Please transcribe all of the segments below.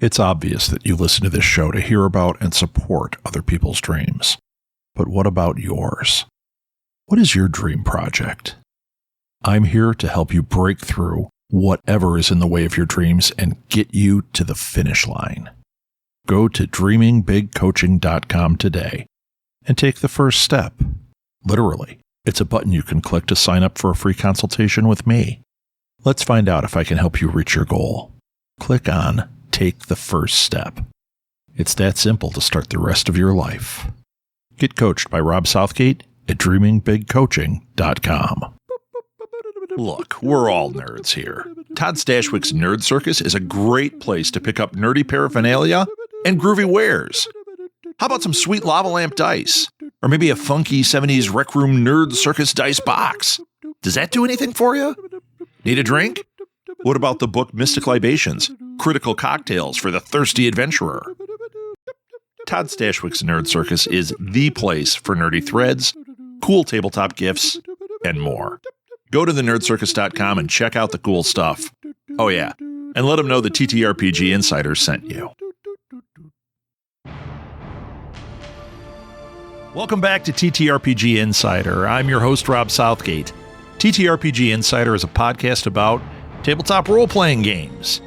It's obvious that you listen to this show to hear about and support other people's dreams. But what about yours? What is your dream project? I'm here to help you break through whatever is in the way of your dreams and get you to the finish line. Go to dreamingbigcoaching.com today and take the first step. Literally, it's a button you can click to sign up for a free consultation with me. Let's find out if I can help you reach your goal. Click on Take the First Step. It's that simple to start the rest of your life. Get coached by Rob Southgate at dreamingbigcoaching.com. Look, we're all nerds here. Todd Stashwick's Nerd Circus is a great place to pick up nerdy paraphernalia and groovy wares. How about some sweet lava lamp dice? Or maybe a funky 70s Rec Room Nerd Circus dice box? Does that do anything for you? Need a drink? What about the book Mystic Libations? Critical cocktails for the thirsty adventurer. Todd Stashwick's Nerd Circus is the place for nerdy threads, cool tabletop gifts, and more. Go to thenerdcircus.com and check out the cool stuff. Oh yeah, and let them know the TTRPG Insider sent you. Welcome back to TTRPG Insider. I'm your host, Rob Southgate. TTRPG Insider is a podcast about tabletop role-playing games.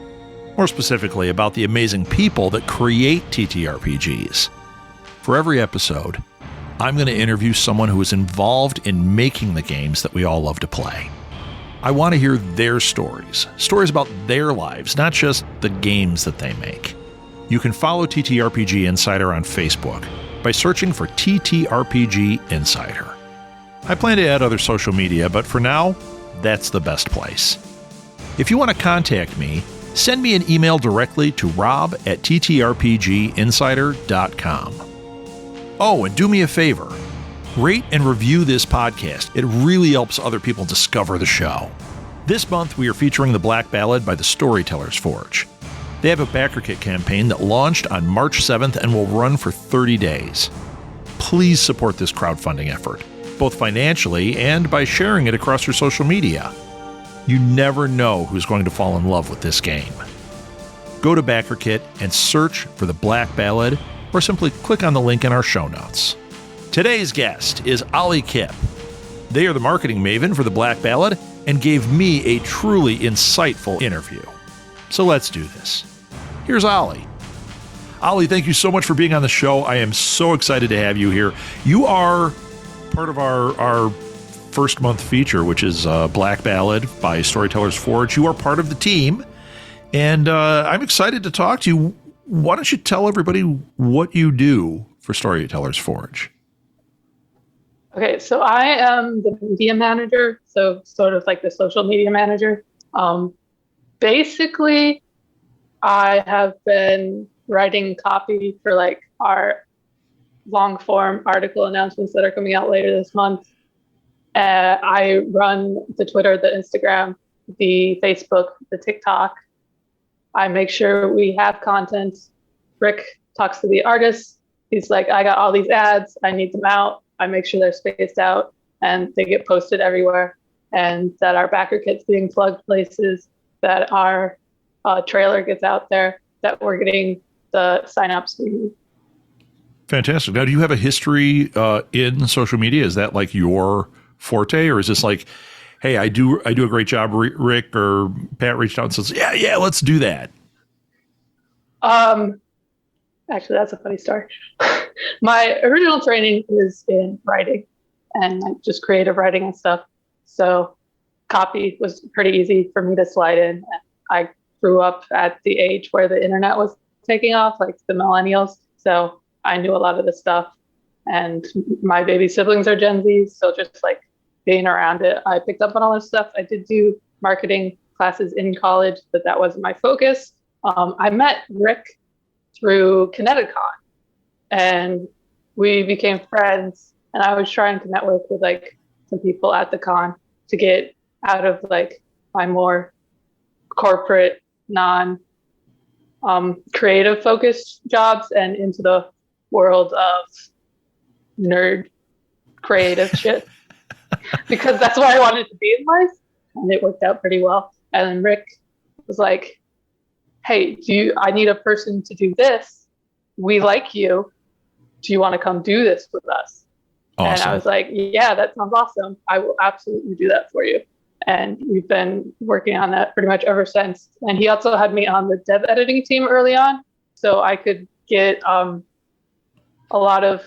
More specifically, about the amazing people that create TTRPGs. For every episode, I'm going to interview someone who is involved in making the games that we all love to play. I want to hear their stories about their lives, not just the games that they make. You can follow TTRPG Insider on Facebook by searching for TTRPG Insider. I plan to add other social media, but for now, that's the best place. If you want to contact me, send me an email directly to rob@ttrpginsider.com. Oh, and do me a favor. Rate and review this podcast. It really helps other people discover the show. This month, we are featuring the Black Ballad by the Storytellers Forge. They have a backer kit campaign that launched on March 7th and will run for 30 days. Please support this crowdfunding effort, both financially and by sharing it across your social media. You never know who's going to fall in love with this game. Go to BackerKit and search for the Black Ballad, or simply click on the link in our show notes. Today's guest is Ollie Kipp. They are the marketing maven for the Black Ballad and gave me a truly insightful interview. So let's do this. Here's Ollie. Ollie, thank you so much for being on the show. I am so excited to have you here. You are part of our first month feature, which is Black Ballad by Storytellers Forge. You are part of the team, and I'm excited to talk to you. Why don't you tell everybody what you do for Storytellers Forge? Okay, so I am the media manager, so sort of like the social media manager. Basically, I have been writing copy for like our long form article announcements that are coming out later this month. I run the Twitter, the Instagram, the Facebook, the TikTok. I make sure we have content. Rick talks to the artists. He's like, I got all these ads. I need them out. I make sure they're spaced out and they get posted everywhere, and that our backer kit's being plugged places, that our trailer gets out there, that we're getting the signups we need. Fantastic. Now, do you have a history in social media? Is that like your forte, or is this like, hey, I do a great job, Rick or Pat reached out and says, yeah, let's do that? Actually, that's a funny story. My original training is in writing and like just creative writing and stuff. So copy was pretty easy for me to slide in. I grew up at the age where the internet was taking off, like the millennials. So I knew a lot of the stuff, and my baby siblings are Gen Z. So just like being around it, I picked up on all this stuff. I did do marketing classes in college, but that wasn't my focus. I met Rick through Kineticon, and we became friends, and I was trying to network with like some people at the con to get out of like my more corporate, non creative focused jobs and into the world of nerd creative shit, because that's what I wanted to be in life, and it worked out pretty well. And then Rick was like, hey, I need a person to do this. We like you. Do you want to come do this with us? Awesome. And I was like, yeah, that sounds awesome. I will absolutely do that for you. And we've been working on that pretty much ever since. And he also had me on the dev editing team early on, so I could get a lot of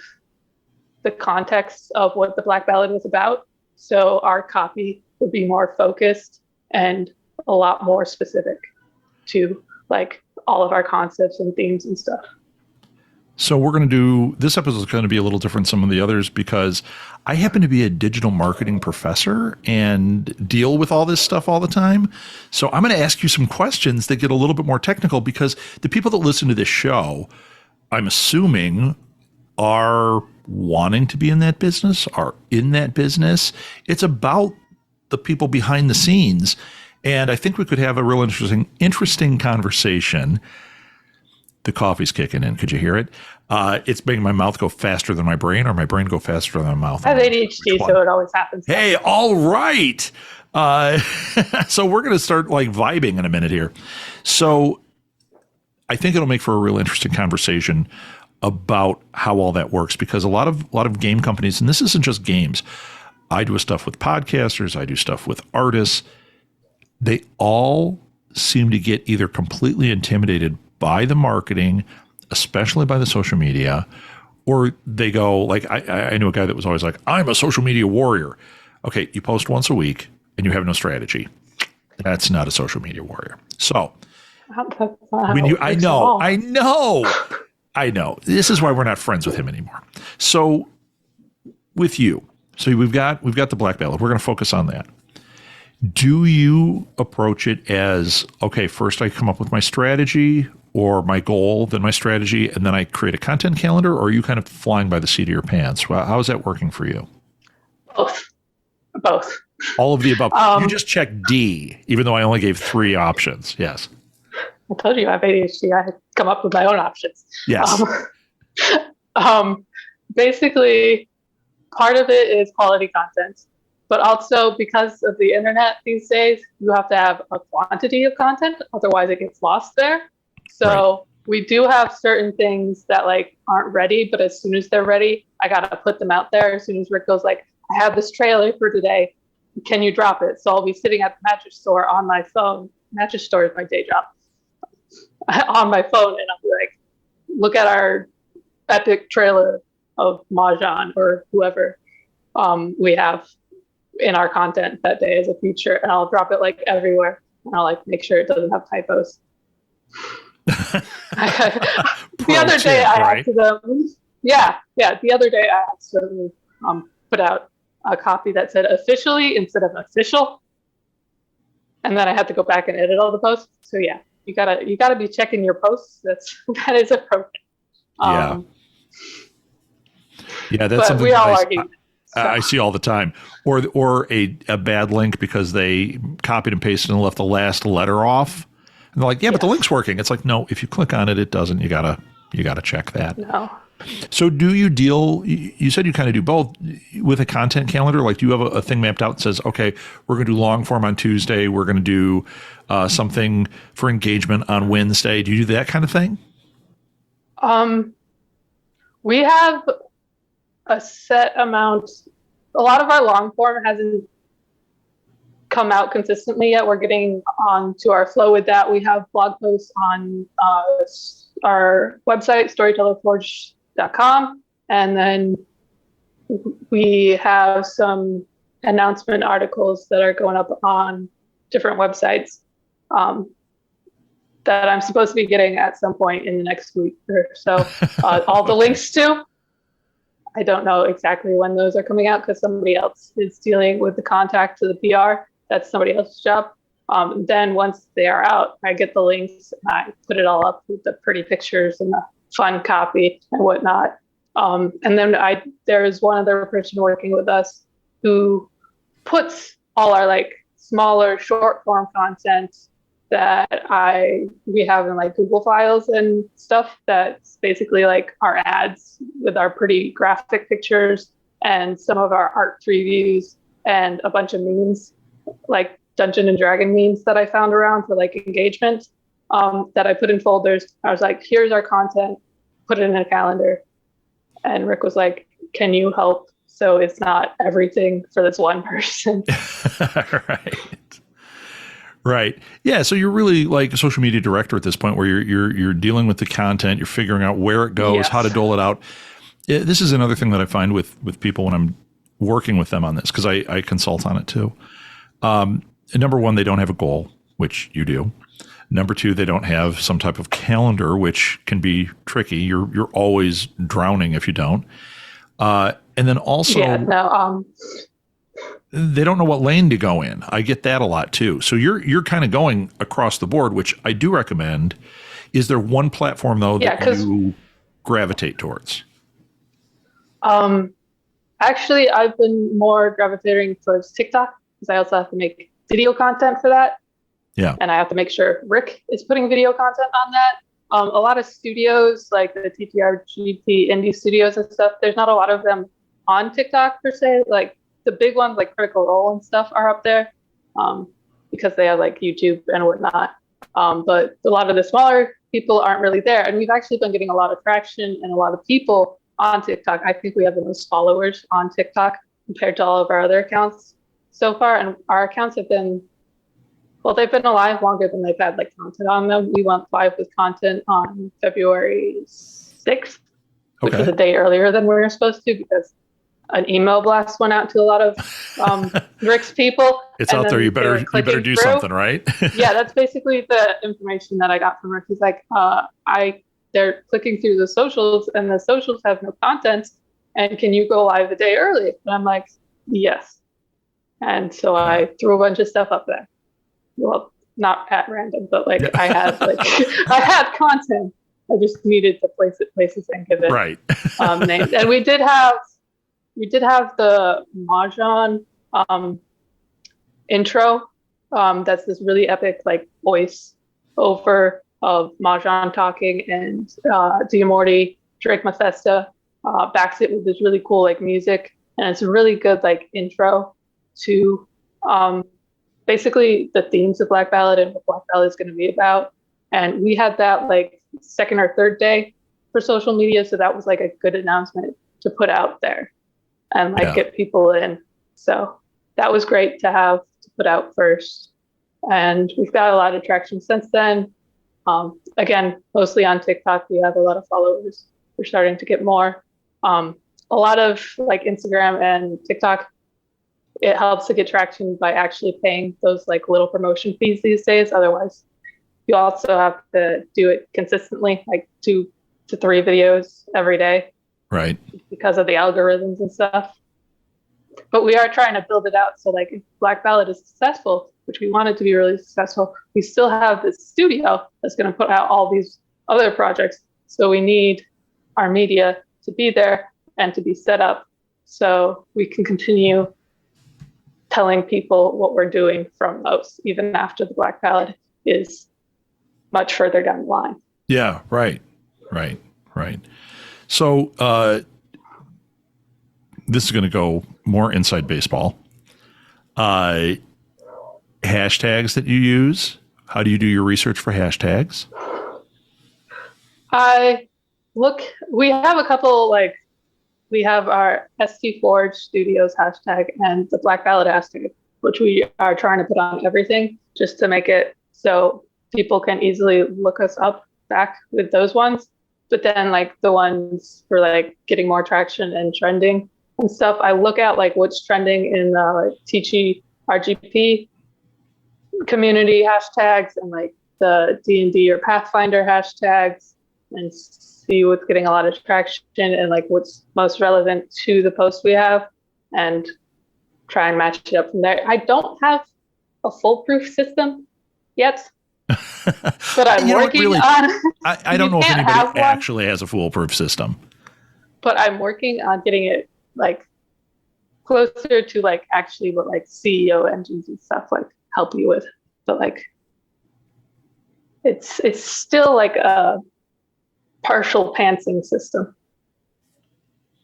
the context of what the Black Ballad was about. So our copy would be more focused and a lot more specific to like all of our concepts and themes and stuff. So we're going to do, this episode is going to be a little different than some of the others because I happen to be a digital marketing professor and deal with all this stuff all the time. So I'm going to ask you some questions that get a little bit more technical because the people that listen to this show, I'm assuming, are wanting to be in that business, are in that business. It's about the people behind the scenes. And I think we could have a real interesting conversation. The coffee's kicking in. Could you hear it? It's making my mouth go faster than my brain, or my brain go faster than my mouth. I have ADHD, so it always happens. Hey, all right. So we're going to start like vibing in a minute here. So I think it'll make for a real interesting conversation about how all that works, because a lot of game companies, and this isn't just games. I do stuff with podcasters. I do stuff with artists. They all seem to get either completely intimidated by the marketing, especially by the social media, or they go like, I knew a guy that was always like, I'm a social media warrior. Okay, you post once a week and you have no strategy. That's not a social media warrior. So when I know. This is why we're not friends with him anymore. So with you, so we've got the Black Ballad. We're going to focus on that. Do you approach it as, okay, first I come up with my strategy or my goal, then my strategy, and then I create a content calendar, or are you kind of flying by the seat of your pants? Well, how is that working for you? Both. All of the above. You just checked D, even though I only gave 3 options. Yes. I told you I have ADHD. I had come up with my own options. Yes. Basically, part of it is quality content. But also, because of the internet these days, you have to have a quantity of content, otherwise it gets lost there. So we do have certain things that like aren't ready, but as soon as they're ready, I gotta put them out there. As soon as Rick goes like, I have this trailer for today, can you drop it? So I'll be sitting at the mattress store on my phone. Mattress store is my day job. On my phone, and I'll be like, look at our epic trailer of Mahjong or whoever we have in our content that day as a feature, and I'll drop it like everywhere, and I'll like make sure it doesn't have typos. The other day I accidentally put out a copy that said officially instead of official, and then I had to go back and edit all the posts. So yeah, you gotta be checking your posts. That is appropriate. That's something we all argue. I see all the time, or a bad link because they copied and pasted and left the last letter off, and they're like, but the link's working. It's like, no, if you click on it, it doesn't. You gotta check that. No. So do you deal? You said you kind of do both with a content calendar. Like, do you have a thing mapped out that says, okay, we're going to do long form on Tuesday. We're going to do something for engagement on Wednesday. Do you do that kind of thing? We have a set amount. A lot of our long form hasn't come out consistently yet. We're getting on to our flow with that. We have blog posts on our website, storytellersforge.com, and then we have some announcement articles that are going up on different websites that I'm supposed to be getting at some point in the next week or so. All the links to. I don't know exactly when those are coming out because somebody else is dealing with the contact to the PR. That's somebody else's job. Then once they are out, I get the links and I put it all up with the pretty pictures and the fun copy and whatnot. And then there is one other person working with us who puts all our like smaller short form content that we have in like Google files and stuff that's basically like our ads with our pretty graphic pictures and some of our art previews and a bunch of memes, like Dungeon and Dragon memes that I found around for like engagement. that I put in folders. I was like, here's our content, put it in a calendar. And Rick was like, can you help so it's not everything for this one person? Right. Right. Yeah. So you're really like a social media director at this point, where you're dealing with the content, you're figuring out where it goes, Yes. how to dole it out. This is another thing that I find with people when I'm working with them on this, because I consult on it too. Number one, they don't have a goal, which you do. Number two, they don't have some type of calendar, which can be tricky. You're always drowning if you don't. And then also, they don't know what lane to go in. I get that a lot too. So you're kind of going across the board, which I do recommend. Is there one platform though that you gravitate towards? Actually, I've been more gravitating towards TikTok, because I also have to make video content for that. Yeah. And I have to make sure Rick is putting video content on that. A lot of studios, like the TTRPG indie studios and stuff, there's not a lot of them on TikTok per se. Like the big ones like Critical Role and stuff are up there because they have like YouTube and whatnot. But a lot of the smaller people aren't really there. And we've actually been getting a lot of traction and a lot of people on TikTok. I think we have the most followers on TikTok compared to all of our other accounts so far. And our accounts have been, well, they've been alive longer than they've had like content on them. We went live with content on February 6th, which was a day earlier than we were supposed to, because an email blast went out to a lot of Rick's people. It's out there. You better do something, right? Yeah, that's basically the information that I got from Rick. He's like, they're clicking through the socials and the socials have no content. And can you go live a day early? And I'm like, yes. And so I threw a bunch of stuff up there. Well, not at random, but like I had I had content. I just needed to place it places and give it names. And we did have the Mahjong intro. That's this really epic like voice over of Mahjong talking, and Diamorti, Drake Mafesta backs it with this really cool like music, and it's a really good like intro to basically the themes of Black Ballad and what Black Ballad is going to be about. And we had that like second or third day for social media, so that was like a good announcement to put out there and like get people in. So that was great to have to put out first, and we've got a lot of traction since then. Again, mostly on TikTok, we have a lot of followers. We're starting to get more. A lot of like Instagram and TikTok, it helps to get traction by actually paying those like little promotion fees these days. Otherwise, you also have to do it consistently, like 2 to 3 videos every day. Right. Because of the algorithms and stuff. But we are trying to build it out. So like if Black Ballad is successful, which we want it to be really successful, we still have this studio that's going to put out all these other projects. So we need our media to be there and to be set up so we can continue telling people what we're doing from those, even after the Black Ballad is much further down the line. Yeah, right. So this is going to go more inside baseball. Hashtags that you use. How do you do your research for hashtags? We have a couple, like we have our ST Forge Studios hashtag and the Black Ballad hashtag, which we are trying to put on everything just to make it so people can easily look us up back with those ones. But then like the ones for like getting more traction and trending and stuff, I look at like what's trending in the TTRPG community hashtags and like the D&D or Pathfinder hashtags, and see what's getting a lot of traction and like what's most relevant to the post we have, and try and match it up from there. I don't have a foolproof system yet, but I'm working on. I don't know if anybody actually has a foolproof system, but I'm working on getting it like closer to like actually what like CEO engines and stuff like help you with. But like it's still like a partial pantsing system.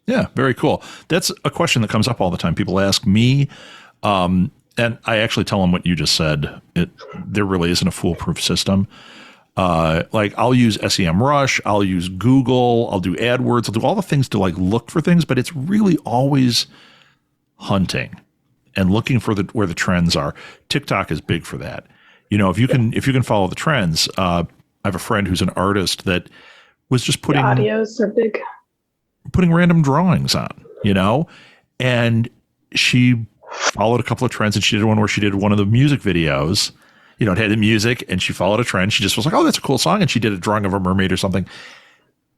Yeah, very cool. That's a question that comes up all the time. People ask me, and I actually tell them what you just said. There really isn't a foolproof system. Like I'll use SEMrush, I'll use Google, I'll do AdWords, I'll do all the things to like look for things, but it's really always hunting and looking for where the trends are. TikTok is big for that. You know, if you can follow the trends, I have a friend who's an artist that was just putting the audios are big, putting random drawings on, you know, and she followed a couple of trends, and she did one where she did one of the music videos. You know, it had the music, and she followed a trend. She just was like, "Oh, that's a cool song," and she did a drawing of a mermaid or something,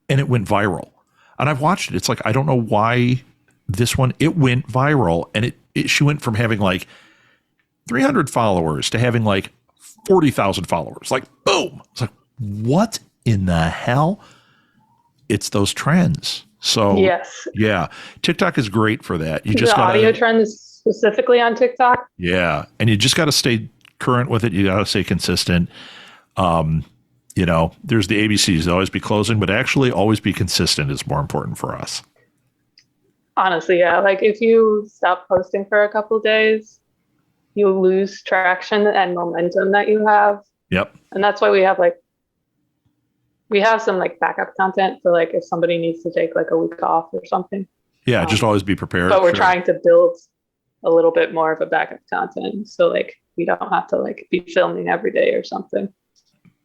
and it went viral. And I've watched it. It's like, I don't know why this one, it went viral, and she went from having like 300 followers to having like 40,000 followers. Like, boom! It's like, what in the hell? It's those trends. So yes, yeah, TikTok is great for that. You the just got audio trends specifically on TikTok. Yeah, and you just got to stay current with it. You got to stay consistent. You know, there's the ABCs. Always be closing, but actually always be consistent is more important for us. Honestly, yeah. Like if you stop posting for a couple days, you lose traction and momentum that you have. Yep. And that's why we have some like backup content for like if somebody needs to take like a week off or something. Yeah, just always be prepared. But we're trying to build a little bit more of a backup content. So like we don't have to like be filming every day or something.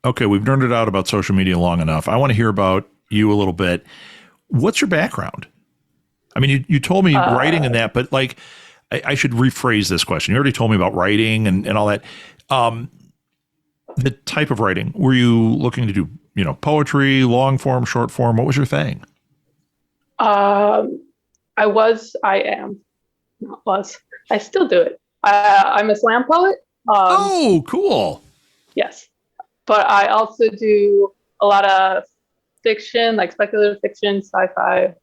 Okay, we've nerded out about social media long enough. I want to hear about you a little bit. What's your background? I mean, you told me writing and that, but like I should rephrase this question. You already told me about writing and all that. The type of writing, were you looking to do, you know, poetry, long form, short form? What was your thing? I still do it. I'm a slam poet. Oh, cool. Yes. But I also do a lot of fiction, like speculative fiction, sci-fi,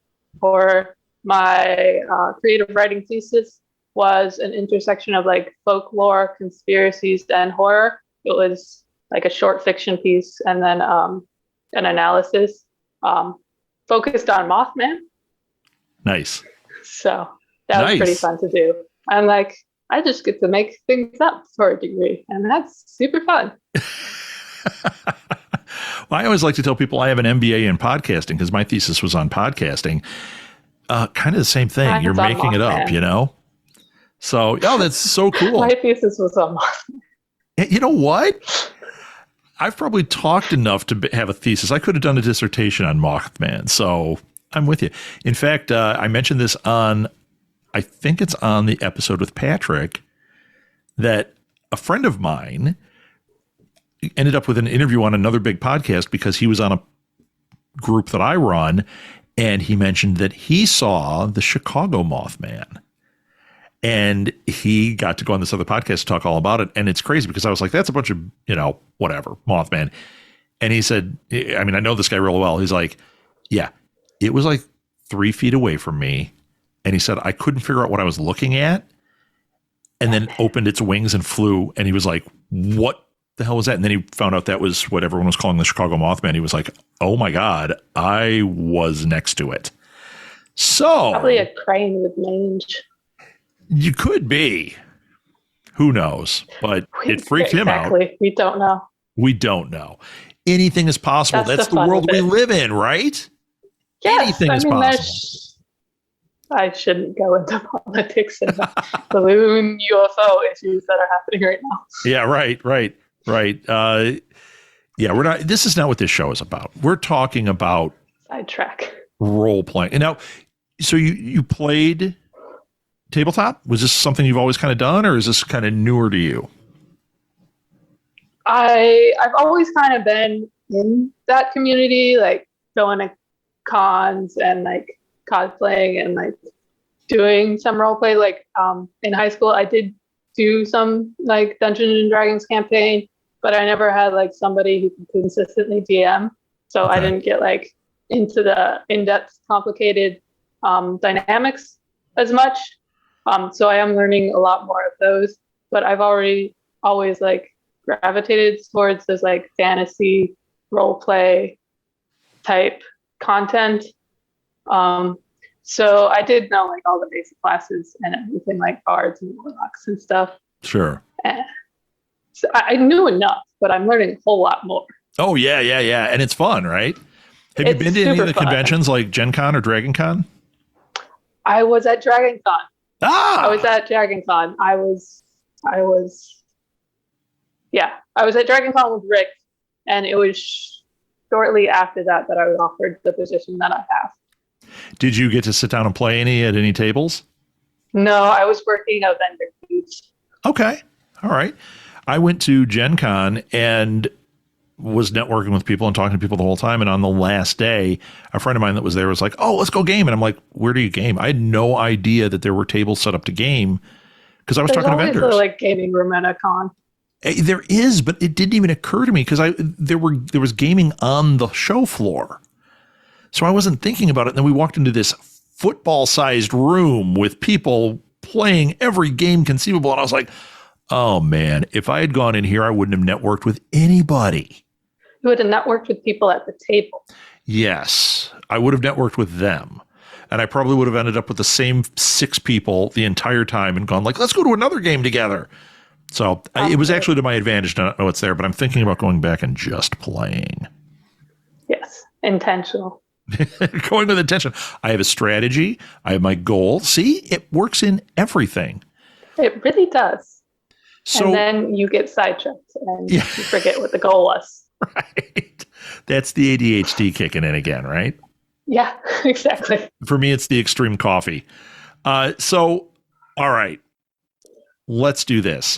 horror. My creative writing thesis was an intersection of like folklore, conspiracies, and horror. It was like a short fiction piece and then an analysis focused on Mothman. Nice. So that was pretty fun to do. And like, I just get to make things up for a degree, and that's super fun. Well, I always like to tell people I have an MBA in podcasting because my thesis was on podcasting. Kind of the same thing. You're making it up, you know? So, that's so cool. My thesis was on Mothman. You know what? I've probably talked enough to have a thesis. I could have done a dissertation on Mothman. So I'm with you. In fact, I mentioned this I think it's on the episode with Patrick, that a friend of mine ended up with an interview on another big podcast because he was on a group that I run, and he mentioned that he saw the Chicago Mothman. And he got to go on this other podcast to talk all about it. And it's crazy because I was like, that's a bunch of, you know, whatever, Mothman. And he said, I mean, I know this guy real well. He's like, yeah, it was like 3 feet away from me. And he said, I couldn't figure out what I was looking at. And then opened its wings and flew. And he was like, what the hell was that? And then he found out that was what everyone was calling the Chicago Mothman. He was like, oh my God, I was next to it. So probably a crane with mange. You could be. Who knows? But it freaked him out. We don't know. We don't know. Anything is possible. That's the world we live in, right? Yes, anything is possible. I shouldn't go into politics and the balloon UFO issues that are happening right now. Yeah, right. Yeah, we're not. This is not what this show is about. We're talking about sidetrack role playing. And now, so you played tabletop? Was this something you've always kind of done, or is this kind of newer to you? I've always kind of been in that community, like going to cons and like cosplaying and like doing some role play. Like in high school, I did do some like Dungeons and Dragons campaign, but I never had like somebody who could consistently DM. So I didn't get like into the in-depth, complicated dynamics as much. So I am learning a lot more of those, but I've always like gravitated towards this like fantasy role play type content. So I did know like all the basic classes and everything, like bards and warlocks and stuff. Sure. So I knew enough, but I'm learning a whole lot more. Oh, yeah. And it's fun, right? Have you been to any of the conventions like Gen Con or Dragon Con? I was at Dragon Con. I was at Dragon Con. I was at Dragon Con with Rick, and it was shortly after that I was offered the position that I have. Did you get to sit down and play at any tables? No, I was working a vendor booth. Okay. All right. I went to Gen Con and was networking with people and talking to people the whole time. And on the last day, a friend of mine that was there was like, oh, let's go game. And I'm like, where do you game? I had no idea that there were tables set up to game because I was talking to vendors. There's always a gaming room at a con. There is, but it didn't even occur to me because there was gaming on the show floor. So I wasn't thinking about it. And then we walked into this football-sized room with people playing every game conceivable. And I was like, oh, man, if I had gone in here, I wouldn't have networked with anybody. You would have networked with people at the table. Yes, I would have networked with them. And I probably would have ended up with the same 6 people the entire time and gone like, let's go to another game together. So it was actually to my advantage to not know it's there, but I'm thinking about going back and just playing. Yes, intentional. Going with intention. I have a strategy. I have my goal. See, it works in everything. It really does. So, and then you get sidetracked and you forget what the goal was. Right. That's the ADHD kicking in again, right? Yeah, exactly. For me, it's the extreme coffee. So, all right. Let's do this.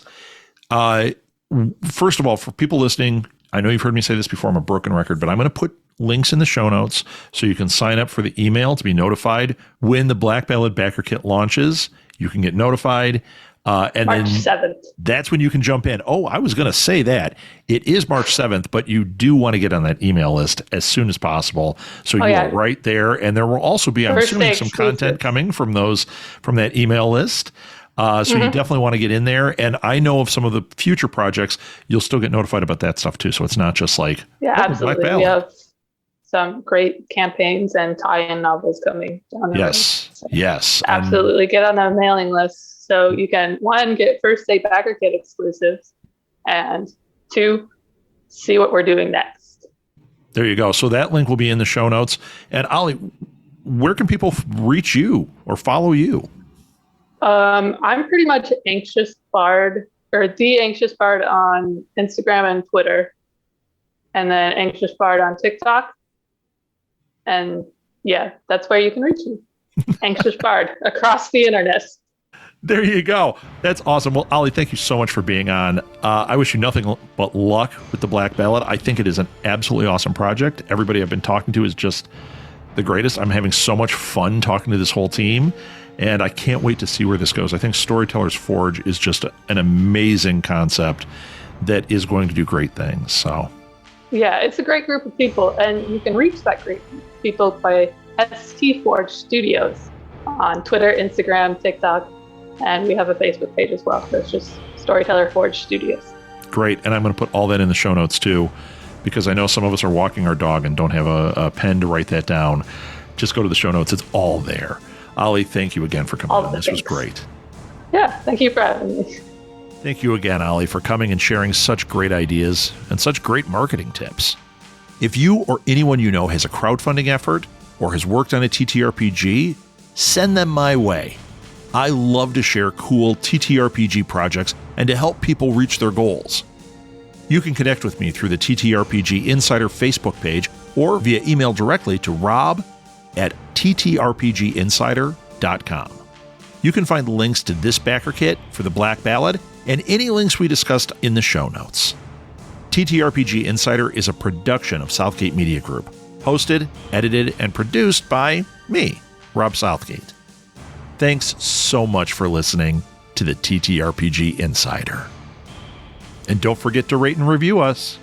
First of all, for people listening, I know you've heard me say this before. I'm a broken record, but I'm going to put links in the show notes so you can sign up for the email to be notified when the Black Ballad Backer Kit launches. You can get notified. And March then 7th. That's when you can jump in. Oh, I was going to say that. It is March 7th, but you do want to get on that email list as soon as possible. So you are right there. And there will also be, I'm assuming, some content coming from that email list. So you definitely want to get in there. And I know of some of the future projects, you'll still get notified about that stuff too. So it's not just like, absolutely. We have some great campaigns and tie-in novels coming down the road. Yes. Absolutely. Get on the mailing list so you can, 1, get First Day Backer Kit exclusives, and 2, see what we're doing next. There you go. So that link will be in the show notes. And Ollie, where can people reach you or follow you? I'm pretty much Anxious Bard, or The Anxious Bard on Instagram and Twitter, and then Anxious Bard on TikTok. And yeah, that's where you can reach me. Anxious Bard across the internet. There you go. That's awesome. Well, Ollie, thank you so much for being on. I wish you nothing but luck with the Black Ballad. I think it is an absolutely awesome project. Everybody I've been talking to is just the greatest. I'm having so much fun talking to this whole team, and I can't wait to see where this goes. I think Storytellers Forge is just an amazing concept that is going to do great things. So, yeah, it's a great group of people, and you can reach that group of people by ST Forge Studios on Twitter, Instagram, TikTok, and we have a Facebook page as well. So it's just Storyteller Forge Studios. Great, and I'm going to put all that in the show notes too, because I know some of us are walking our dog and don't have a pen to write that down. Just go to the show notes. It's all there. Ollie, thank you again for coming on. This was great. Yeah, thank you for having me. Thank you again, Ollie, for coming and sharing such great ideas and such great marketing tips. If you or anyone you know has a crowdfunding effort or has worked on a TTRPG, send them my way. I love to share cool TTRPG projects and to help people reach their goals. You can connect with me through the TTRPG Insider Facebook page or via email directly to rob@ttrpginsider.com. You can find links to this backer kit for the Black Ballad and any links we discussed in the show notes. TTRPG Insider is a production of Southgate Media Group, hosted, edited, and produced by me, Rob Southgate. Thanks so much for listening to the TTRPG Insider. And don't forget to rate and review us.